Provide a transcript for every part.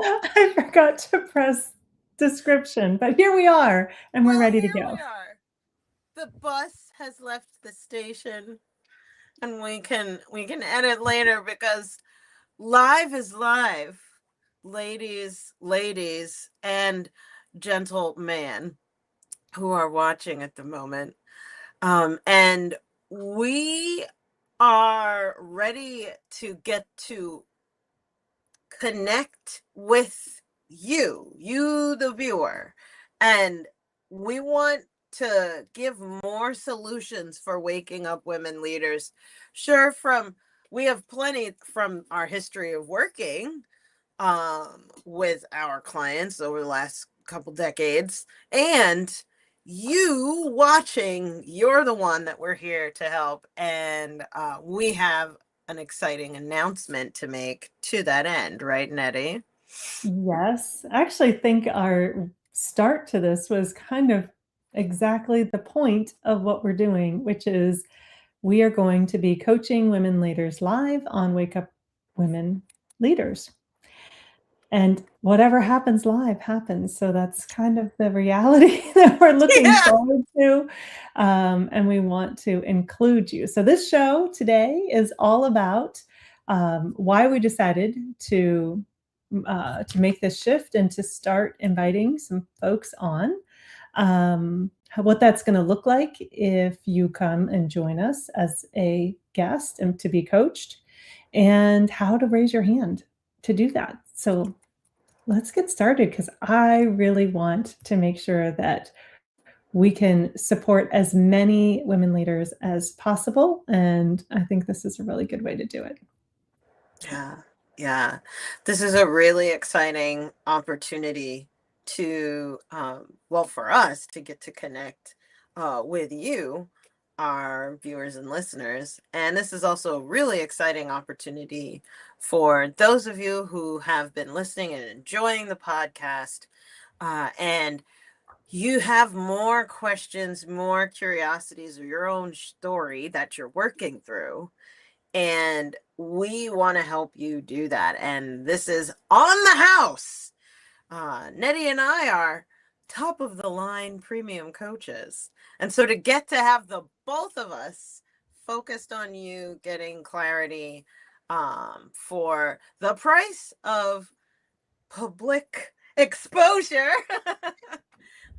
I forgot to press description, but here we are, and we're Well, ready to here go. we are. The bus has left the station, and we can edit later because live is live. Ladies, and gentleman who are watching at the moment. And we are ready to get to connect with you, the viewer. And we want to give more solutions for waking up women leaders. Sure, we have plenty from our history of working with our clients over the last couple decades. And you watching, you're the one that we're here to help. And we have an exciting announcement to make to that end, right, Nettie? Yes, I actually think our start to this was kind of exactly the point of what we're doing, which is we are going to be coaching women leaders live on Wake Up Women Leaders. And whatever happens live happens. So that's kind of the reality that we're looking Yeah. forward to. And we want to include you. So this show today is all about why we decided to make this shift and to start inviting some folks on. What that's going to look like if you come and join us as a guest and to be coached, and how to raise your hand to do that. So let's get started because I really want to make sure that we can support as many women leaders as possible. And I think this is a really good way to do it. Yeah. This is a really exciting opportunity to, well, for us to get to connect with you, our viewers and listeners. And this is also a really exciting opportunity for those of you who have been listening and enjoying the podcast. And you have more questions, more curiosities of your own story that you're working through. And we want to help you do that. And this is on the house. Nettie and I are top of the line premium coaches. And so to get to have the both of us focused on you getting clarity for the price of public exposure,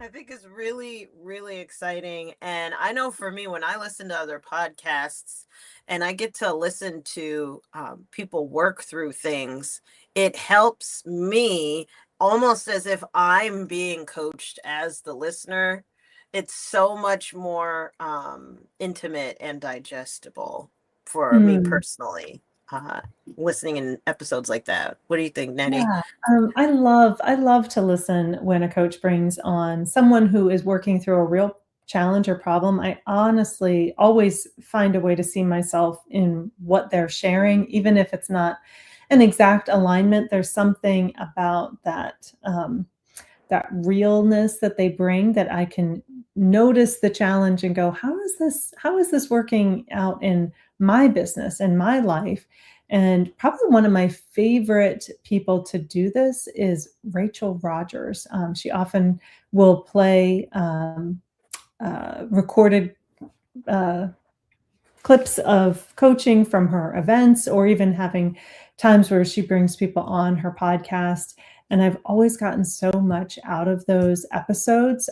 I think is really, really exciting. And I know for me, when I listen to other podcasts and I get to listen to people work through things, it helps me almost as if I'm being coached as the listener. It's so much more intimate and digestible for me Mm. personally, uh, listening in episodes like that. What do you think, Nettie? Yeah, I love to listen when a coach brings on someone who is working through a real challenge or problem. I honestly always find a way to see myself in what they're sharing, even if it's not an exact alignment. There's something about that realness that they bring that I can notice the challenge and go, how is this working out in my business and my life? And probably one of my favorite people to do this is Rachel Rogers. She often will play recorded uh, clips of coaching from her events, or even having times where she brings people on her podcast. And I've always gotten so much out of those episodes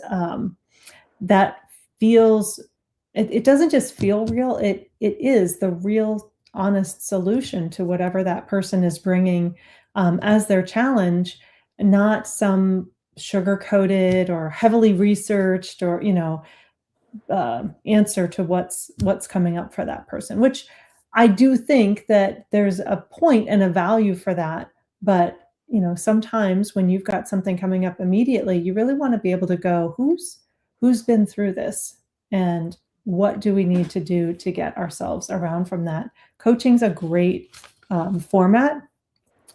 that feels, it doesn't just feel real, it is the real honest solution to whatever that person is bringing as their challenge, not some sugar coated or heavily researched or answer to what's coming up for that person, which I do think that there's a point and a value for that. But sometimes when you've got something coming up immediately, you really want to be able to go, who's been through this, and what do we need to do to get ourselves around from that. Coaching's a great format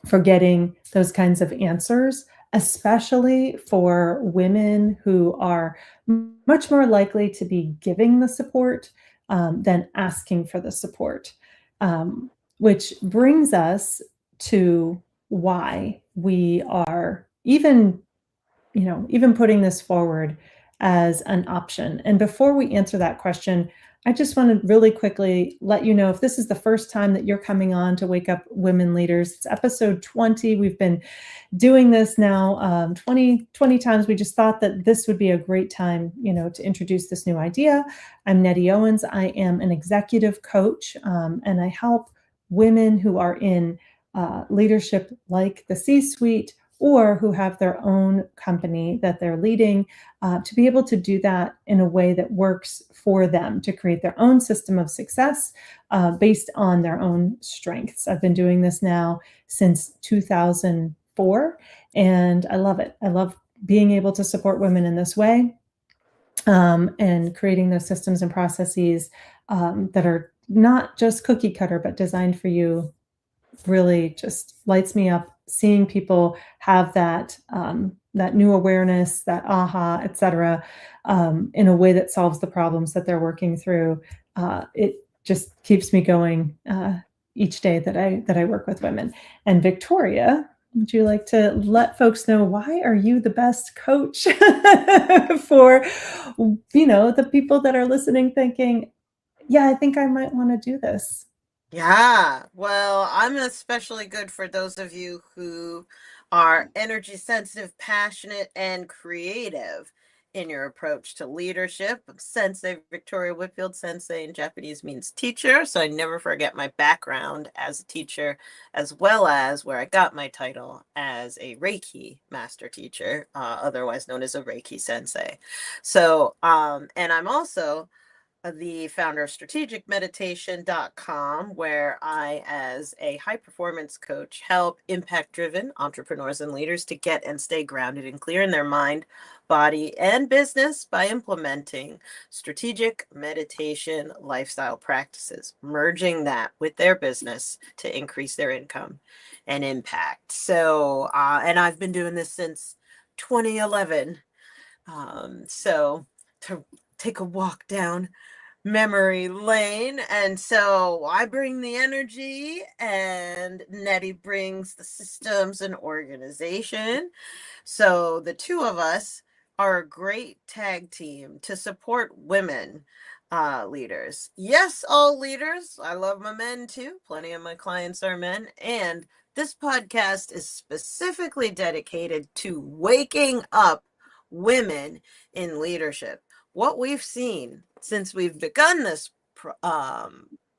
for getting those kinds of answers, especially for women who are much more likely to be giving the support than asking for the support. Which brings us to why. we are even, even putting this forward as an option? And before we answer that question, I just want to really quickly let you know, if this is the first time that you're coming on to Wake Up Women Leaders, it's episode 20. We've been doing this now 20 times. We just thought that this would be a great time, to introduce this new idea. I'm Nettie Owens. I am an executive coach, and I help women who are in leadership like the C-suite, or who have their own company that they're leading, to be able to do that in a way that works for them, to create their own system of success based on their own strengths. I've been doing this now since 2004, and I love it. I love being able to support women in this way, and creating those systems and processes that are not just cookie cutter, but designed for you. Really just lights me up seeing people have that new awareness, that aha, etc., in a way that solves the problems that they're working through. It just keeps me going each day that I work with women. And Victoria, would you like to let folks know, why are you the best coach for the people that are listening, thinking, yeah, I think I might want to do this? Yeah, well, I'm especially good for those of you who are energy sensitive, passionate, and creative in your approach to leadership. Sensei Victoria Whitfield, sensei in Japanese means teacher, so I never forget my background as a teacher, as well as where I got my title as a Reiki master teacher, otherwise known as a Reiki sensei. So, and I'm also the founder of strategicmeditation.com, where I, as a high performance coach, help impact driven entrepreneurs and leaders to get and stay grounded and clear in their mind, body, and business by implementing strategic meditation lifestyle practices, merging that with their business to increase their income and impact. So, and I've been doing this since 2011. So, to take a walk down memory lane. And so I bring the energy, and Nettie brings the systems and organization. So the two of us are a great tag team to support women leaders. Yes, all leaders. I love my men too. Plenty of my clients are men. And this podcast is specifically dedicated to waking up women in leadership. What we've seen since we've begun this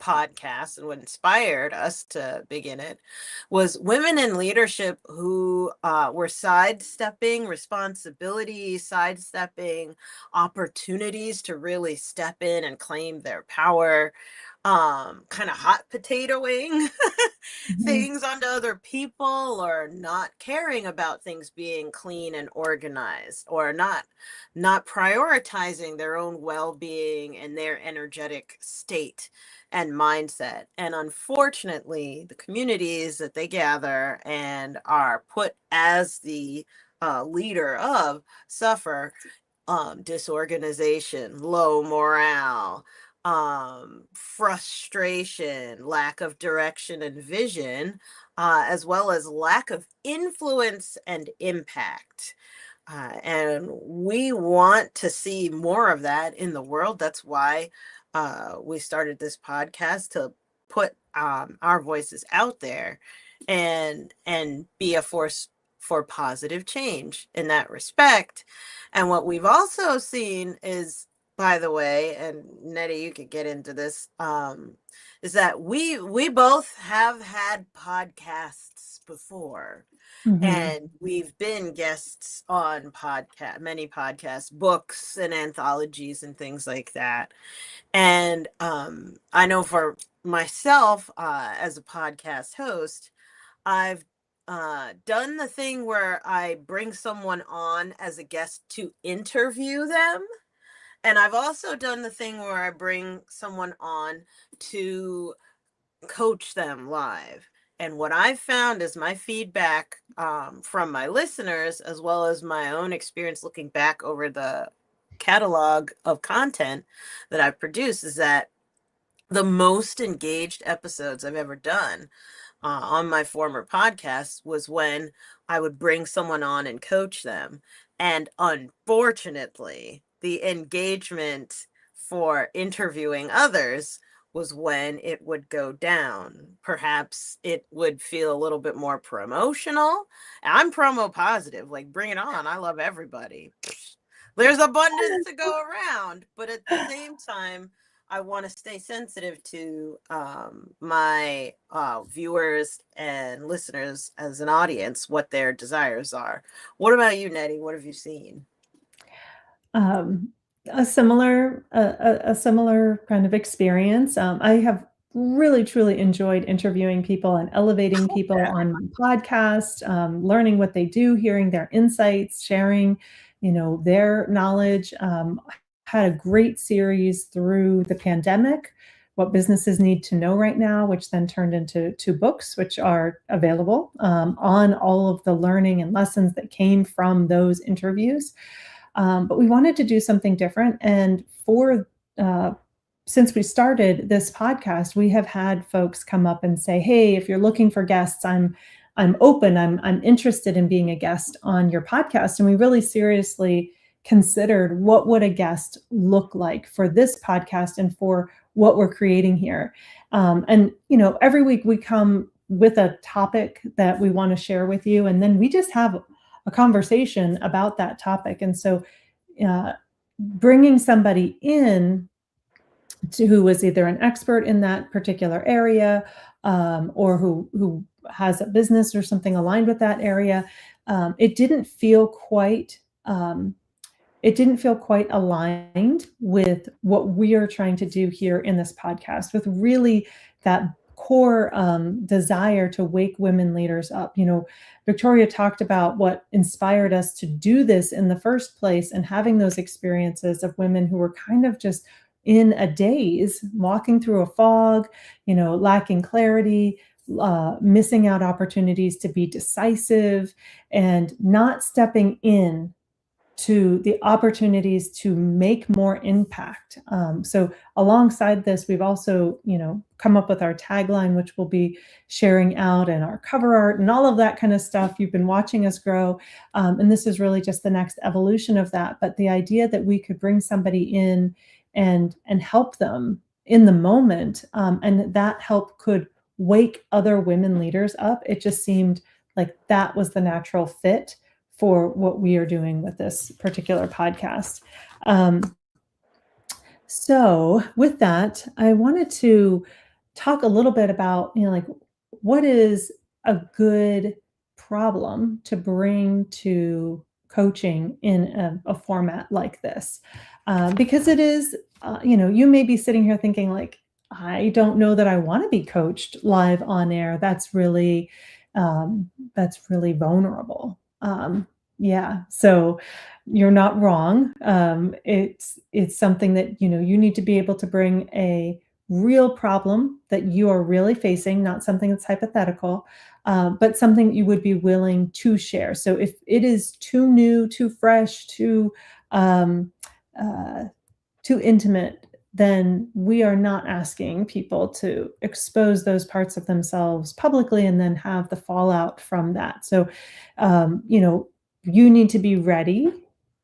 podcast, and what inspired us to begin it, was women in leadership who were sidestepping responsibilities, sidestepping opportunities to really step in and claim their power, kind of hot potatoing things onto other people, or not caring about things being clean and organized, or not prioritizing their own well-being and their energetic state and mindset. And unfortunately, the communities that they gather and are put as the leader of suffer disorganization, low morale, frustration, lack of direction and vision, as well as lack of influence and impact. And we want to see more of that in the world. That's why we started this podcast, to put our voices out there and be a force for positive change in that respect. And what we've also seen is, by the way, and Nettie, you could get into this, is that we both have had podcasts before. Mm-hmm. And we've been guests on many podcasts, books and anthologies and things like that. And I know for myself, as a podcast host, I've done the thing where I bring someone on as a guest to interview them. And I've also done the thing where I bring someone on to coach them live. And what I've found is my feedback from my listeners, as well as my own experience looking back over the catalog of content that I've produced, is that the most engaged episodes I've ever done on my former podcast was when I would bring someone on and coach them. And unfortunately, the engagement for interviewing others was when it would go down. Perhaps it would feel a little bit more promotional. I'm promo positive, like bring it on. I love everybody. There's abundance to go around, but at the same time, I want to stay sensitive to my viewers and listeners as an audience, what their desires are. What about you, Nettie? What have you seen? A similar kind of experience. I have really truly enjoyed interviewing people and elevating people Yeah. on my podcast, learning what they do, hearing their insights, sharing, their knowledge. Had a great series through the pandemic, what businesses need to know right now, which then turned into 2 books, which are available on all of the learning and lessons that came from those interviews. But we wanted to do something different. And since we started this podcast, we have had folks come up and say, "Hey, if you're looking for guests, I'm open. I'm interested in being a guest on your podcast." And we really seriously considered what would a guest look like for this podcast and for what we're creating here. And every week we come with a topic that we want to share with you, and then we just have a conversation about that topic. And so bringing somebody in who was either an expert in that particular area, or who has a business or something aligned with that area, it didn't feel quite aligned with what we are trying to do here in this podcast, with really that core desire to wake women leaders up. Victoria talked about what inspired us to do this in the first place, and having those experiences of women who were kind of just in a daze, walking through a fog, lacking clarity, missing out opportunities to be decisive, and not stepping in to the opportunities to make more impact. So alongside this, we've also, come up with our tagline, which we'll be sharing out, and our cover art and all of that kind of stuff. You've been watching us grow. And this is really just the next evolution of that. But the idea that we could bring somebody in and help them in the moment, and that help could wake other women leaders up. It just seemed like that was the natural fit for what we are doing with this particular podcast. So with that, I wanted to talk a little bit about, what is a good problem to bring to coaching in a format like this? Because it is, you may be sitting here thinking like, I don't know that I want to be coached live on air. That's really vulnerable. Yeah, so you're not wrong. It's something that you need to be able to bring a real problem that you are really facing, not something that's hypothetical, but something you would be willing to share. So if it is too new, too fresh, um, too intimate, then we are not asking people to expose those parts of themselves publicly and then have the fallout from that. So, you need to be ready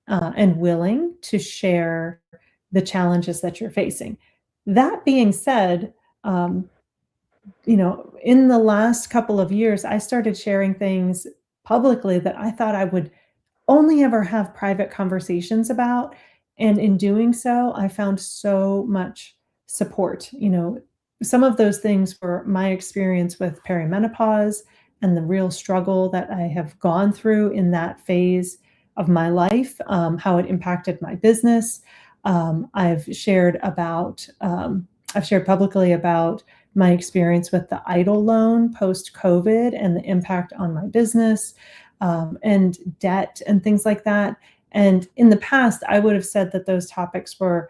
and willing to share the challenges that you're facing. That being said, in the last couple of years, I started sharing things publicly that I thought I would only ever have private conversations about. And in doing so, I found so much support. Some of those things were my experience with perimenopause and the real struggle that I have gone through in that phase of my life, how it impacted my business. I've shared publicly about my experience with the EIDL loan post-COVID and the impact on my business, and debt and things like that. And in the past, I would have said that those topics were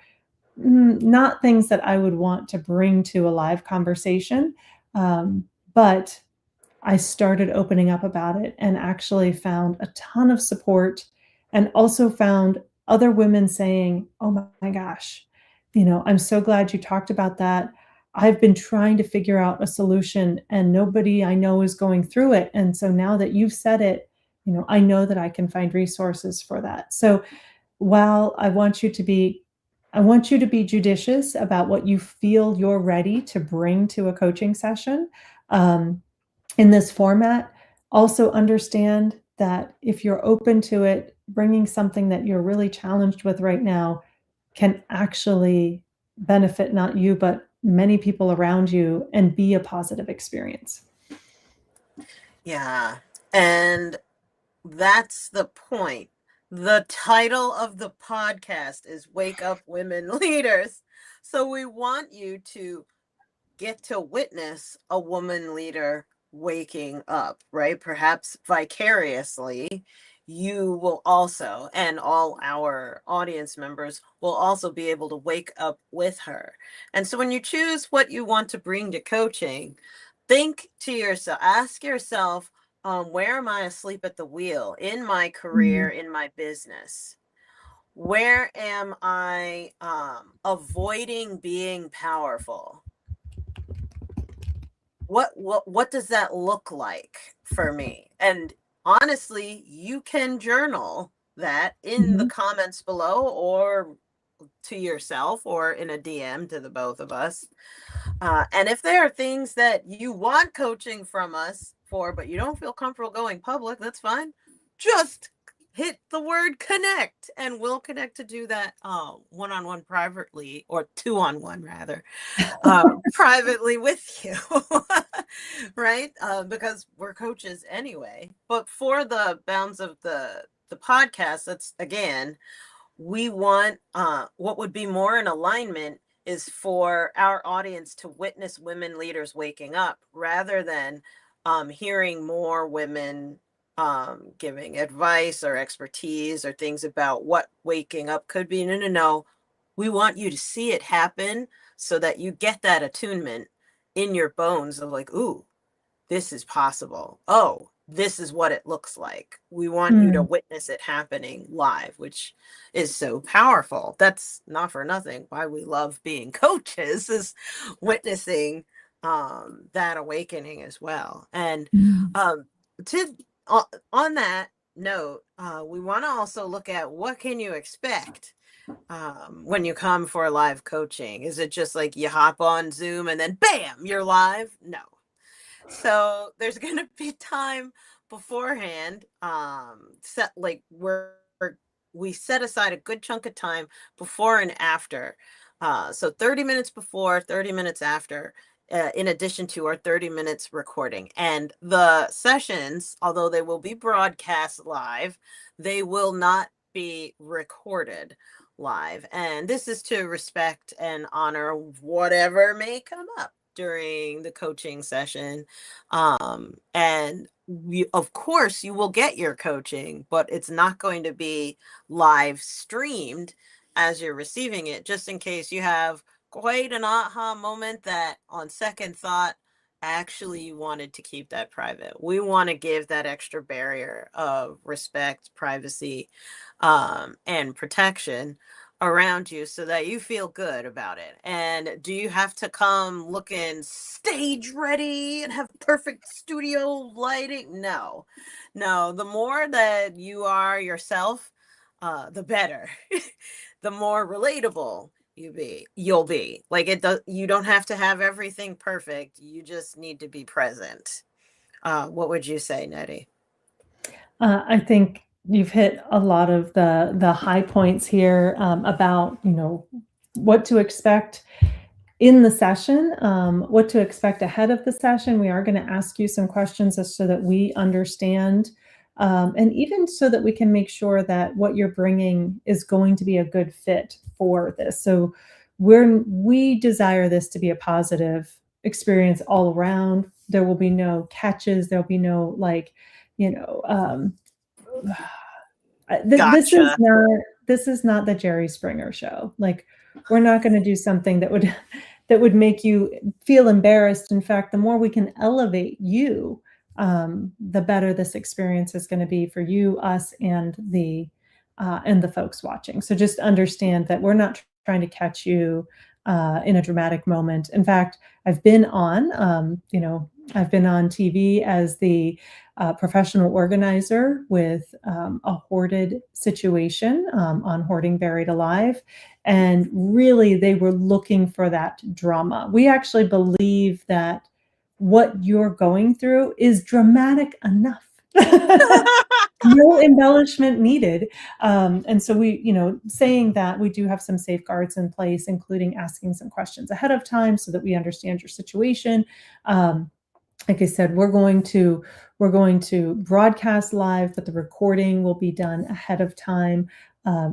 not things that I would want to bring to a live conversation. But I started opening up about it and actually found a ton of support, and also found other women saying, "Oh my gosh, I'm so glad you talked about that. I've been trying to figure out a solution and nobody I know is going through it. And so now that you've said it, I know that I can find resources for that. So while I want you to be judicious about what you feel you're ready to bring to a coaching session um, in this format. Also understand that if you're open to it, bringing something that you're really challenged with right now can actually benefit not you, but many people around you and be a positive experience. Yeah. And that's the point. The title of the podcast is Wake Up Women Leaders. So we want you to get to witness a woman leader waking up, right? Perhaps vicariously, you will also, and all our audience members will also be able to wake up with her. And so when you choose what you want to bring to coaching, think to yourself, ask yourself, where am I asleep at the wheel in my career, in my business? Where am I avoiding being powerful? What does that look like for me? And honestly, you can journal that in the Mhm. comments below or to yourself or in a DM to the both of us. And if there are things that you want coaching from us for, but you don't feel comfortable going public, that's fine. Just hit the word connect and we'll connect to do that one-on-one privately, or two-on-one rather, privately with you. Right, because we're coaches anyway. But for the bounds of the podcast, that's again, we want what would be more in alignment is for our audience to witness women leaders waking up rather than hearing more women giving advice or expertise or things about what waking up could be. No, no, no. We want you to see it happen so that you get that attunement in your bones of like, ooh, this is possible. Oh, this is what it looks like. We want you to Mm. witness it happening live, which is so powerful. That's not for nothing why we love being coaches, is witnessing that awakening as well. And Mm. um to on that note, we want to also look at what can you expect when you come for live coaching. Is it just like you hop on Zoom and then bam, you're live? No. So there's gonna be time beforehand, set like we set aside a good chunk of time before and after. So 30 minutes before, 30 minutes after, in addition to our 30 minutes recording. And the sessions, although they will be broadcast live, they will not be recorded live. And this is to respect and honor whatever may come up during the coaching session. And of course, you will get your coaching, but it's not going to be live streamed as you're receiving it, just in case you have quite an aha moment that on second thought, actually you wanted to keep that private. We want to give that extra barrier of respect, privacy, and protection around you so that you feel good about it. And do you have to come looking stage ready and have perfect studio lighting? No. No, the more that you are yourself, the better. The more relatable you'll be. Like, you don't have to have everything perfect. You just need to be present. What would you say, Nettie? I think you've hit a lot of the high points here about what to expect in the session, what to expect ahead of the session. We are going to ask you some questions so that we understand, and even so that we can make sure that what you're bringing is going to be a good fit for this. So we desire this to be a positive experience all around. There will be no catches. There'll be no like, you know, Gotcha. this is not the Jerry Springer show. Like, we're not going to do something that would that would make you feel embarrassed. In fact, the more we can elevate you, the better this experience is going to be for you, us, and the folks watching. So just understand that we're not trying to catch you in a dramatic moment. In fact, I've been on, I've been on TV as the professional organizer with a hoarded situation on Hoarding Buried Alive. And really, they were looking for that drama. We actually believe that what you're going through is dramatic enough. No embellishment needed. And so we, saying that, we do have some safeguards in place, including asking some questions ahead of time so that we understand your situation. Like I said, we're going to broadcast live, but the recording will be done ahead of time,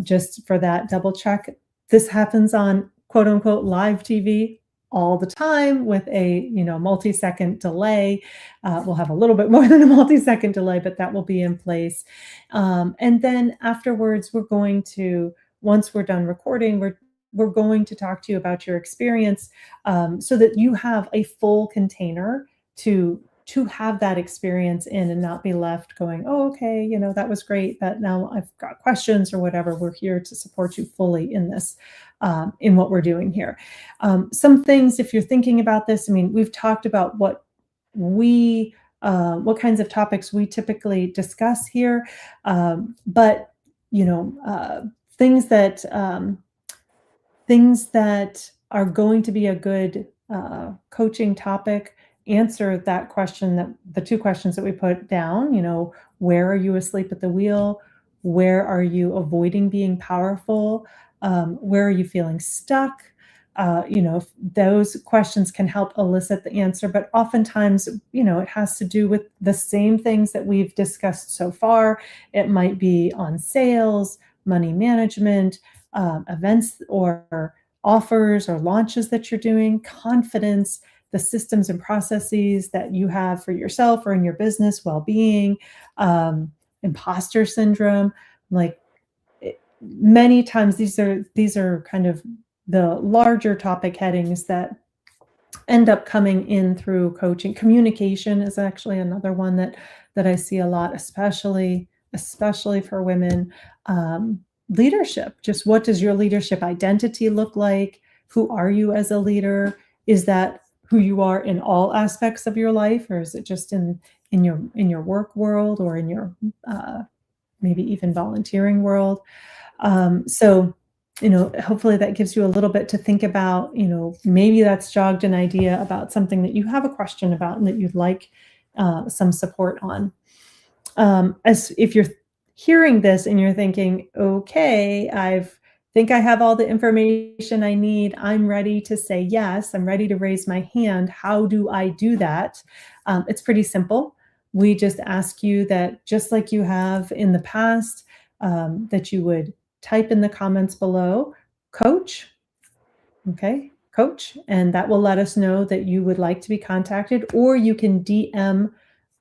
just for that double check. This happens on quote unquote live TV all the time with a multi-second delay. We'll have a little bit more than a multi-second delay, but that will be in place. And then afterwards, once we're done recording, we're going to talk to you about your experience, so that you have a full container to have that experience in and not be left going, oh, okay, that was great, but now I've got questions or whatever. We're here to support you fully in this, in what we're doing here. Some things, if you're thinking about this, I mean, we've talked about what kinds of topics we typically discuss here, but things that are going to be a good coaching topic answer that question, that the two questions that we put down, where are you asleep at the wheel? Where are you avoiding being powerful? Where are you feeling stuck? Those questions can help elicit the answer, but oftentimes, it has to do with the same things that we've discussed so far. It might be on sales, money management, events or offers or launches that you're doing, confidence, the systems and processes that you have for yourself or in your business, well-being, imposter syndrome. Like, many times these are kind of the larger topic headings that end up coming in through coaching. Communication is actually another one that I see a lot, especially for women. Leadership, just what does your leadership identity look like? Who are you as a leader? Is that who you are in all aspects of your life, or is it just in your work world, or in your maybe even volunteering world? So hopefully that gives you a little bit to think about. Maybe that's jogged an idea about something that you have a question about and that you'd like some support on. As if you're hearing this and you're thinking, okay, think I have all the information I need. I'm ready to say yes. I'm ready to raise my hand. How do I do that? It's pretty simple. We just ask you that, just like you have in the past, that you would type in the comments below, coach, okay, coach, and that will let us know that you would like to be contacted, or you can DM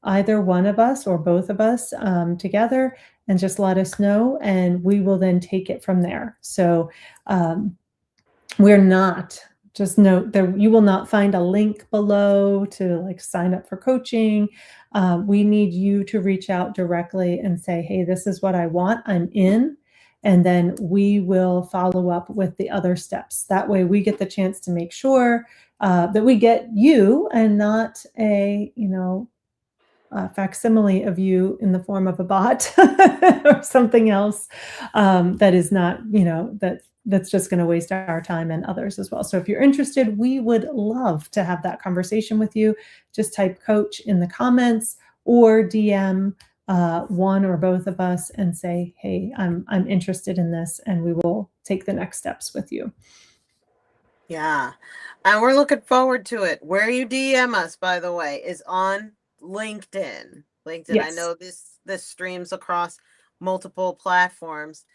either one of us or both of us together and just let us know, and we will then take it from there. So we're not, just note that you will not find a link below to sign up for coaching. We need you to reach out directly and say, hey, this is what I want, I'm in. And then we will follow up with the other steps. That way we get the chance to make sure that we get you, and not a facsimile of you in the form of a bot or something else that is not, that's just going to waste our time and others as well. So if you're interested, we would love to have that conversation with you. Just type coach in the comments, or DM one or both of us and say, hey, I'm interested in this, and we will take the next steps with you. Yeah. And we're looking forward to it. Where you DM us, by the way, is on LinkedIn. Yes. I know this streams across multiple platforms,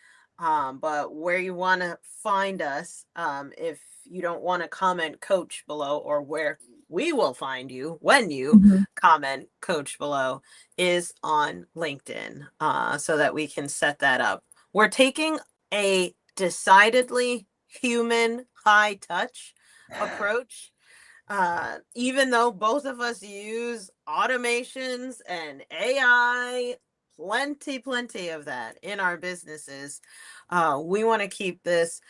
but where you want to find us, if you don't want to comment coach below, or where we will find you when you comment coach below, is on LinkedIn, so that we can set that up. We're taking a decidedly human, high touch approach. Even though both of us use automations and AI, plenty of that in our businesses, we want to keep this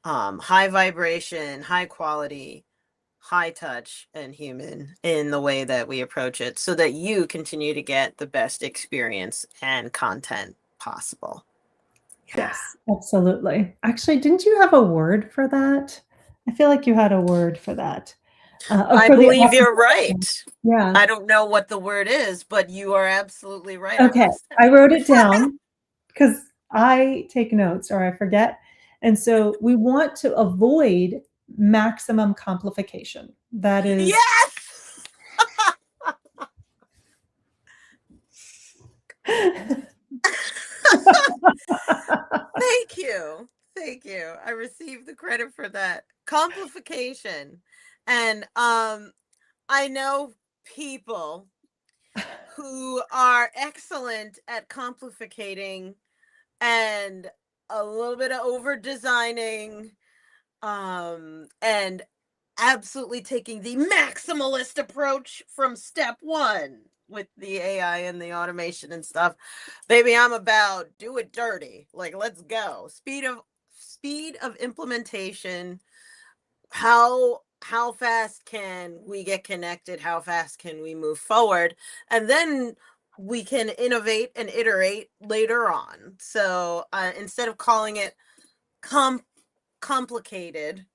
high vibration, high quality, high touch, and human in the way that we approach it so that you continue to get the best experience and content possible. Yeah. Yes, absolutely. Actually, didn't you have a word for that? I feel like you had a word for that. I For the believe awesome you're right. person. Yeah. I don't know what the word is, but you are absolutely right. I Okay. must have. I wrote it down because I take notes or I forget. And so we want to avoid maximum complication. That is Yes! Thank you. Thank you. I received the credit for that. Complication. And I know people who are excellent at complicating and a little bit of over designing and absolutely taking the maximalist approach from step 1 with the AI and the automation and stuff. Baby, I'm about do it dirty. Like, let's go. Speed of implementation. How fast can we get connected? How fast can we move forward? And then we can innovate and iterate later on. So instead of calling it com- complicated,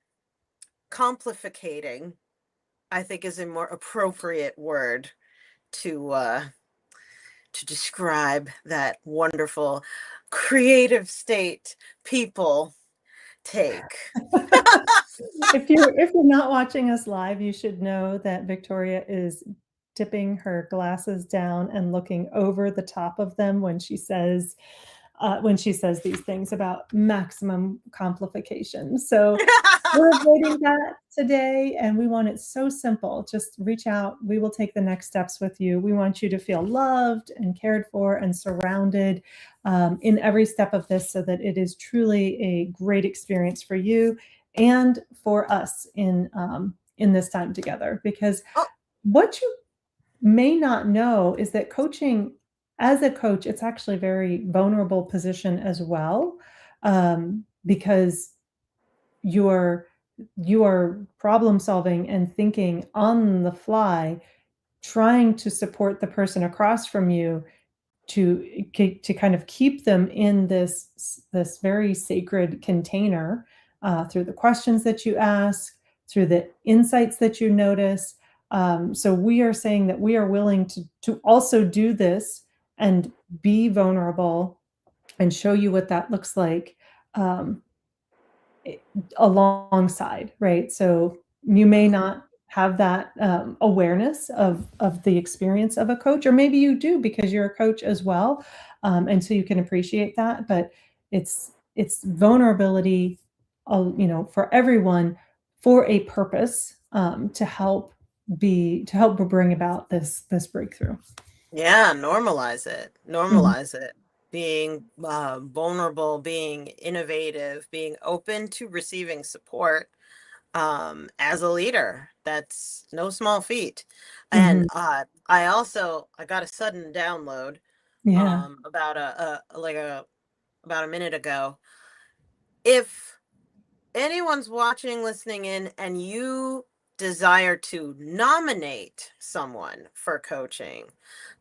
complicating, I think is a more appropriate word to describe that wonderful creative state people take. if you're not watching us live, you should know that Victoria is dipping her glasses down and looking over the top of them when she says these things about maximum complication. So we're avoiding that today, and we want it so simple. Just reach out. We will take the next steps with you. We want you to feel loved and cared for and surrounded in every step of this so that it is truly a great experience for you and for us in this time together. Because Oh, what you may not know is that coaching as a coach, it's actually a very vulnerable position as well, because you're you are problem solving and thinking on the fly, trying to support the person across from you to kind of keep them in this very sacred container through the questions that you ask, through the insights that you notice. So we are saying that we are willing to also do this and be vulnerable and show you what that looks like um, alongside, right? So you may not have that awareness of the experience of a coach, or maybe you do because you're a coach as well, and so you can appreciate that. But it's vulnerability, for everyone, for a purpose, to help bring about this breakthrough. yeah, normalize it. Mhm. Normalize it. Being vulnerable, being innovative, being open to receiving support as a leader. That's no small feat. And Mhm. I got a sudden download Yeah. about about a minute ago. If anyone's watching, listening in, and you desire to nominate someone for coaching,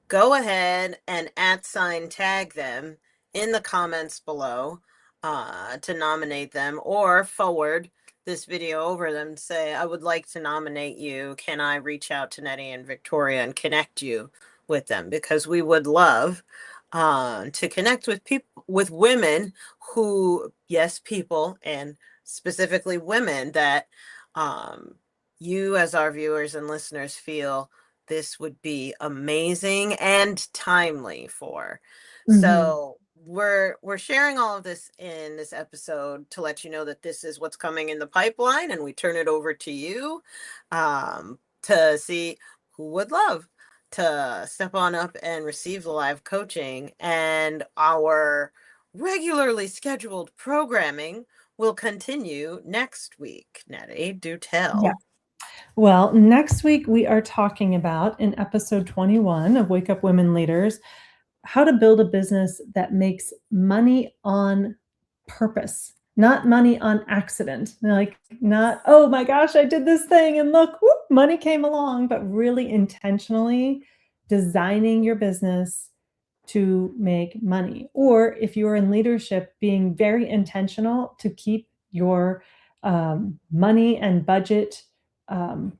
go ahead and @tag them in the comments below to nominate them, or forward this video over them. Say, I would like to nominate you. Can I reach out to Nettie and Victoria and connect you with them? Because we would love to connect with people, with women who, yes, people, and specifically women that um, you, as our viewers and listeners, feel this would be amazing and timely for. Mhm. So we're sharing all of this in this episode to let you know that this is what's coming in the pipeline, and we turn it over to you to see who would love to step on up and receive the live coaching. And our regularly scheduled programming will continue next week. Nettie, do Yeah. tell. Well, next week we are talking about, in episode 21 of Wake Up Women Leaders, how to build a business that makes money on purpose. not money on accident. Like, not, oh my gosh, I did this thing and look, whoop, money came along, but really intentionally designing your business to make money. Or if you're in leadership, being very intentional to keep your money and budget um,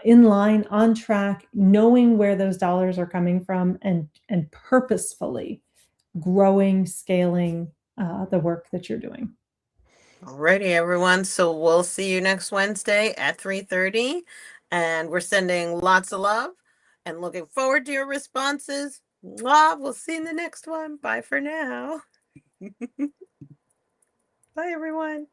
in line, on track, knowing where those dollars are coming from, and purposefully growing, scaling the work that you're doing. Alrighty, everyone. So we'll see you next Wednesday at 3:30. And we're sending lots of love and looking forward to your responses. Mwah. We'll see you in the next one. Bye for now. Bye, everyone.